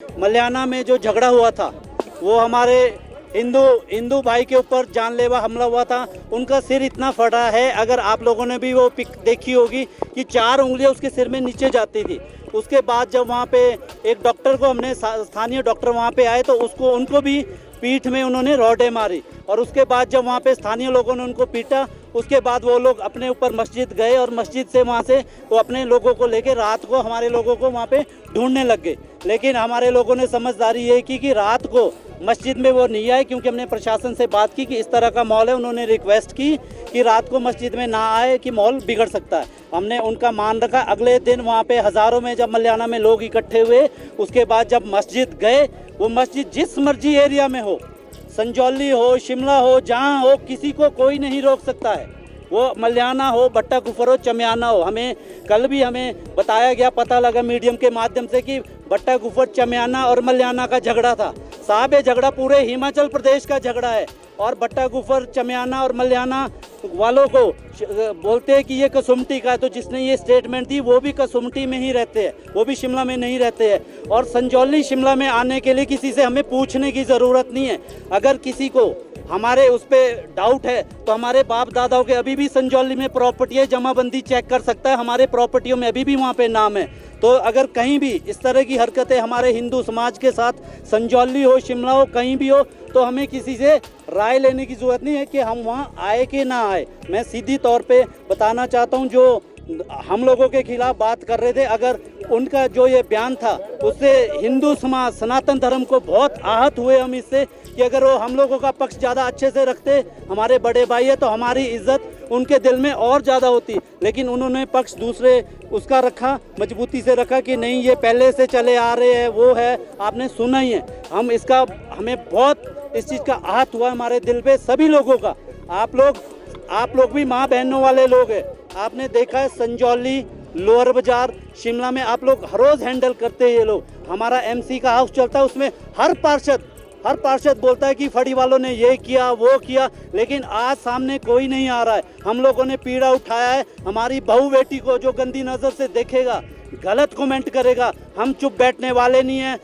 मल्याना में जो झगड़ा हुआ था वो हमारे हिंदू भाई के ऊपर जानलेवा हमला हुआ था। उनका सिर इतना फटा है, अगर आप लोगों ने भी वो पिक देखी होगी कि 4 उंगलियां उसके सिर में नीचे जाती थी। उसके बाद जब वहाँ पे एक डॉक्टर को हमने, स्थानीय डॉक्टर वहाँ पे आए तो उनको भी पीठ में उन्होंने रॉडें मारी, और उसके बाद जब वहाँ पे स्थानीय लोगों ने उनको पीटा, उसके बाद वो लोग अपने ऊपर मस्जिद गए और मस्जिद से वहाँ से वो अपने लोगों को लेके रात को हमारे लोगों को वहाँ पे ढूंढने लग गए। लेकिन हमारे लोगों ने समझदारी ये की कि रात को मस्जिद में वो नहीं आए, क्योंकि हमने प्रशासन से बात की कि इस तरह का माहौल है। उन्होंने रिक्वेस्ट की कि रात को मस्जिद में ना आए कि माहौल बिगड़ सकता है। हमने उनका मान रखा। अगले दिन वहाँ पे हज़ारों में जब मल्याना में लोग इकट्ठे हुए, उसके बाद जब मस्जिद गए, वो मस्जिद जिस मर्जी एरिया में हो, संजौली हो, शिमला हो, जहाँ हो, किसी को कोई नहीं रोक सकता है। वो मल्याना हो, भट्टा कुफर हो, चमियाना हो। हमें कल भी हमें बताया गया, पता लगा मीडियम के माध्यम से कि भट्टा कुफर, चमियाना और मल्याना का झगड़ा था। साहब, ये झगड़ा पूरे हिमाचल प्रदेश का झगड़ा है, और भट्टा कुफर, चमियाना और मल्याना वालों को बोलते हैं कि ये कसुमटी का है। तो जिसने ये स्टेटमेंट दी वो भी कसुमटी में ही रहते हैं, वो भी शिमला में नहीं रहते हैं। और संजौली शिमला में आने के लिए किसी से हमें पूछने की ज़रूरत नहीं है। अगर किसी को हमारे उस पर डाउट है तो हमारे बाप दादाओं के अभी भी संजौली में प्रॉपर्टी है, जमाबंदी चेक कर सकता है। हमारे प्रॉपर्टियों में अभी भी वहाँ पे नाम है। तो अगर कहीं भी इस तरह की हरकतें हमारे हिंदू समाज के साथ, संजौली हो, शिमला हो, कहीं भी हो, तो हमें किसी से राय लेने की ज़रूरत नहीं है कि हम वहाँ आए कि ना आए। मैं सीधी तौर पे बताना चाहता हूँ, जो हम लोगों के खिलाफ बात कर रहे थे, अगर उनका जो ये बयान था उससे हिंदू समाज, सनातन धर्म को बहुत आहत हुए हम इससे, कि अगर वो हम लोगों का पक्ष ज़्यादा अच्छे से रखते, हमारे बड़े भाई है, तो हमारी इज्जत उनके दिल में और ज़्यादा होती। लेकिन उन्होंने पक्ष दूसरे उसका रखा, मजबूती से रखा कि नहीं, ये पहले से चले आ रहे हैं, वो है, आपने सुना ही है। हमें बहुत इस चीज़ का आहत हुआ हमारे दिल पे, सभी लोगों का। आप लोग भी माँ बहनों वाले लोग हैं। आपने देखा है संजौली, लोअर बाजार, शिमला में आप लोग हर रोज़ हैंडल करते हैं। ये लोग, हमारा एमसी का हाउस चलता है, उसमें हर पार्षद बोलता है कि फड़ी वालों ने ये किया, वो किया, लेकिन आज सामने कोई नहीं आ रहा है। हम लोगों ने पीड़ा उठाया है। हमारी बहू बेटी को जो गंदी नज़र से देखेगा, गलत कमेंट करेगा, हम चुप बैठने वाले नहीं हैं।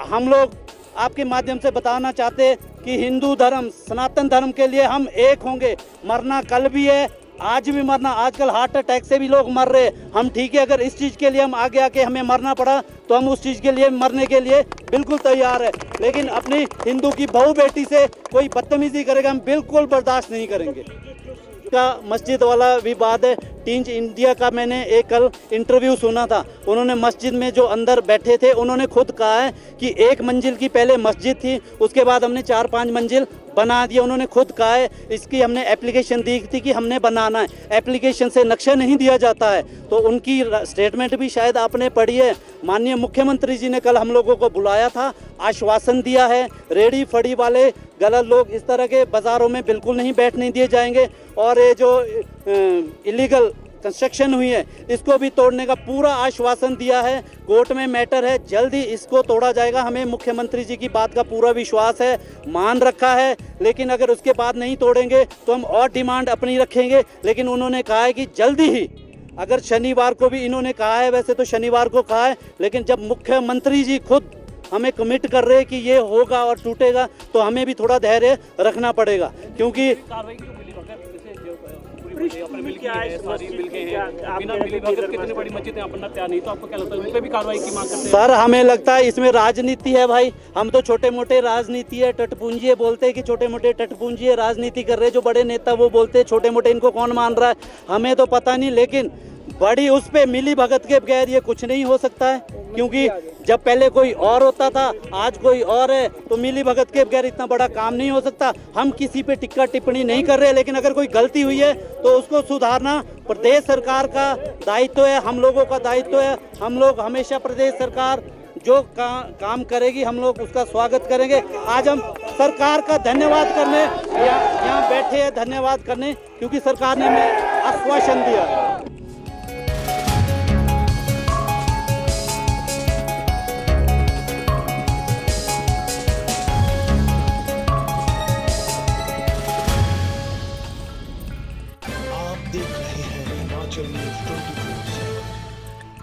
हम लोग आपके माध्यम से बताना चाहते हैं कि हिंदू धर्म, सनातन धर्म के लिए हम एक होंगे। मरना कल भी है, आज भी मरना। आजकल हार्ट अटैक से भी लोग मर रहे हैं। हम ठीक है, अगर इस चीज़ के लिए हम आगे आके हमें मरना पड़ा तो हम उस चीज़ के लिए मरने के लिए बिल्कुल तैयार है। लेकिन अपनी हिंदू की बहू बेटी से कोई बदतमीजी करेगा, हम बिल्कुल बर्दाश्त नहीं करेंगे। का मस्जिद वाला विवाद है। टीन्स इंडिया का मैंने एक कल इंटरव्यू सुना था। उन्होंने मस्जिद में जो अंदर बैठे थे, उन्होंने खुद कहा है कि 1 मंजिल की पहले मस्जिद थी, उसके बाद हमने 4-5 मंजिल बना दिया। उन्होंने खुद कहा है, इसकी हमने एप्लीकेशन दी थी कि हमने बनाना है, एप्लीकेशन से नक्शा नहीं दिया जाता है। तो उनकी स्टेटमेंट भी शायद आपने पढ़ी है। माननीय मुख्यमंत्री जी ने कल हम लोगों को बुलाया था, आश्वासन दिया है, रेडी फड़ी वाले गलत लोग इस तरह के बाज़ारों में बिल्कुल नहीं बैठने दिए जाएंगे। और ये जो इलीगल कंस्ट्रक्शन हुई है, इसको भी तोड़ने का पूरा आश्वासन दिया है। कोर्ट में मैटर है, जल्द ही इसको तोड़ा जाएगा। हमें मुख्यमंत्री जी की बात का पूरा विश्वास है, मान रखा है। लेकिन अगर उसके बाद नहीं तोड़ेंगे तो हम और डिमांड अपनी रखेंगे। लेकिन उन्होंने कहा है कि जल्दी ही, अगर शनिवार को भी इन्होंने कहा है, वैसे तो शनिवार को कहा है, लेकिन जब मुख्यमंत्री जी खुद हमें कमिट कर रहे हैं कि ये होगा और टूटेगा, तो हमें भी थोड़ा धैर्य रखना पड़ेगा। क्योंकि सर, हमें लगता है इसमें राजनीति है भाई। हम तो छोटे मोटे राजनीति है, टटपुंजी है, बोलते हैं कि छोटे मोटे टटपुंजी है, राजनीति कर रहे। जो बड़े नेता वो बोलते हैं छोटे मोटे, इनको कौन मान रहा है हमें तो पता नहीं। लेकिन बड़ी उस पे मिली भगत के बगैर ये कुछ नहीं हो सकता है। क्योंकि जब पहले कोई और होता था, आज कोई और है, तो मिली भगत के बगैर इतना बड़ा काम नहीं हो सकता। हम किसी पे टिक्का टिप्पणी नहीं कर रहे, लेकिन अगर कोई गलती हुई है तो उसको सुधारना प्रदेश सरकार का दायित्व है, हम लोगों का दायित्व है। हम लोग हमेशा प्रदेश सरकार जो काम करेगी, हम लोग उसका स्वागत करेंगे। आज हम सरकार का धन्यवाद करने यहाँ बैठे हैं, धन्यवाद करने, क्योंकि सरकार ने हमें आश्वासन दिया।